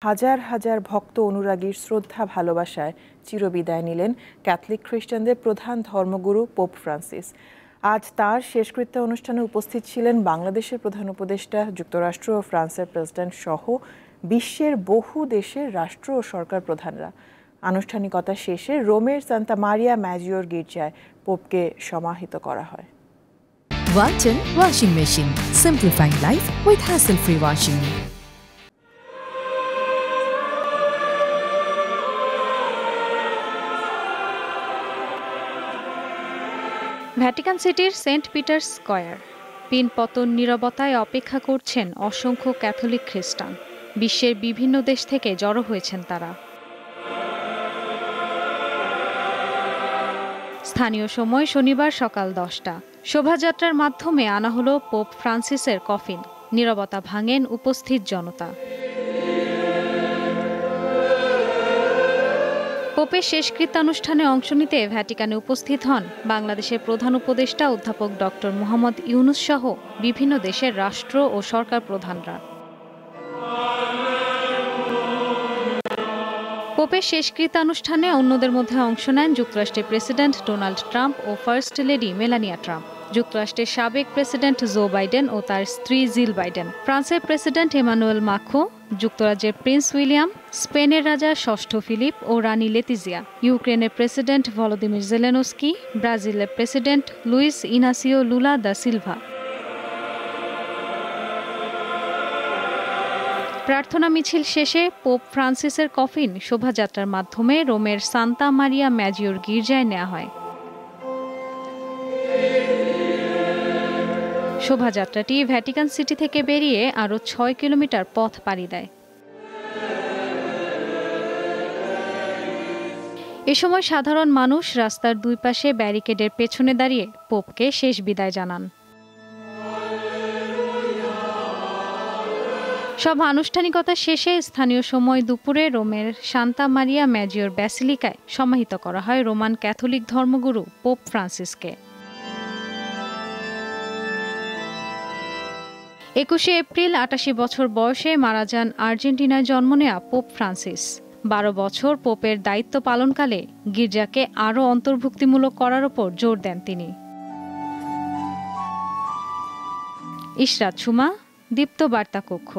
হাজার হাজার ভক্ত অনুরাগীর শ্রদ্ধা ভালোবাসায় চিরবিদায় নিলেন ক্যাথলিক খ্রিস্টানদের প্রধান ধর্মগুরু পোপ ফ্রান্সিস। আজ তার শেষকৃত্য অনুষ্ঠানে উপস্থিত ছিলেন বাংলাদেশের প্রধান উপদেষ্টা, যুক্তরাষ্ট্র ও ফ্রান্সের প্রেসিডেন্ট সহ বিশ্বের বহু দেশের রাষ্ট্র ও সরকার প্রধানরা। আনুষ্ঠানিকতা শেষে রোমের সান্তা মারিয়া ম্যাজিওর গির্জায় পোপকে সমাহিত করা হয়। Walton Washing Machine, simplifying life with hassle-free washing. Vatican সিটির সেন্ট পিটার্স স্কয়ার পিনপতন নীরবতায় অপেক্ষা করছেন অসংখ্য ক্যাথলিক খ্রিস্টান। বিশ্বের বিভিন্ন দেশ থেকে জড়ো হয়েছেন তারা। স্থানীয় সময় শনিবার সকাল 10টা শোভাযাত্রার মাধ্যমে আনা হলো পোপ ফ্রান্সিসের কফিন। নীরবতা ভাঙেন উপস্থিত জনতা। পোপের শেষকৃত্যানুষ্ঠানে অংশ নিতে ভ্যাটিকানে উপস্থিত হন বাংলাদেশের প্রধান উপদেষ্টা অধ্যাপক ডক্টর মোহাম্মদ ইউনুস সহ বিভিন্ন দেশের রাষ্ট্র ও সরকার প্রধানরা। পোপের শেষকৃত্যানুষ্ঠানে অন্যদের মধ্যে অংশ নেন যুক্তরাষ্ট্রের প্রেসিডেন্ট ডোনাল্ড ট্রাম্প ও ফার্স্ট লেডি মেলানিয়া ট্রাম্প, যুক্তরাষ্ট্রের সাবেক প্রেসিডেন্ট জো বাইডেন ও তার স্ত্রী জিল বাইডেন, ফ্রান্সের প্রেসিডেন্ট এমানুয়েল মাখো, যুক্তরাজ্যের প্রিন্স উইলিয়াম, স্পেনের রাজা ষষ্ঠ ফিলিপ ও রানী লেতিজিয়া, ইউক্রেনের প্রেসিডেন্ট ভলোদিমির জেলেনস্কি, ব্রাজিলের president Luiz Inacio Lula da Silva. প্রার্থনা মিছিল শেষে পোপ ফ্রান্সিসের কফিন শোভাযাত্রার মাধ্যমে রোমের সান্তা মারিয়া ম্যাজিওর গির্জায় নেওয়া হয়। শোভাযাত্রাটি ভ্যাটিকান সিটি থেকে বেরিয়ে আরও 6 কিলোমিটার পথ পাড়ি দেয়। এ সময় সাধারণ মানুষ রাস্তার দুই পাশে ব্যারিকেডের পেছনে দাঁড়িয়ে পোপকে শেষ বিদায় জানান। সব আনুষ্ঠানিকতা শেষে স্থানীয় সময় দুপুরে রোমের সান্তা মারিয়া ম্যাজিওর ব্যাসিলিকায় সমাহিত করা হয় রোমান ক্যাথলিক ধর্মগুরু পোপ ফ্রান্সিসকে। 21শে এপ্রিল 88 বছর বয়সে মারা যান আর্জেন্টিনায় জন্ম নেয়া পোপ ফ্রান্সিস। 12 বছর পোপের দায়িত্ব পালনকালে গির্জাকে আরও অন্তর্ভুক্তিমূলক করার ওপর জোর দেন তিনি। ইশরাত সুমা, দীপ্ত বার্তা কক্ষ।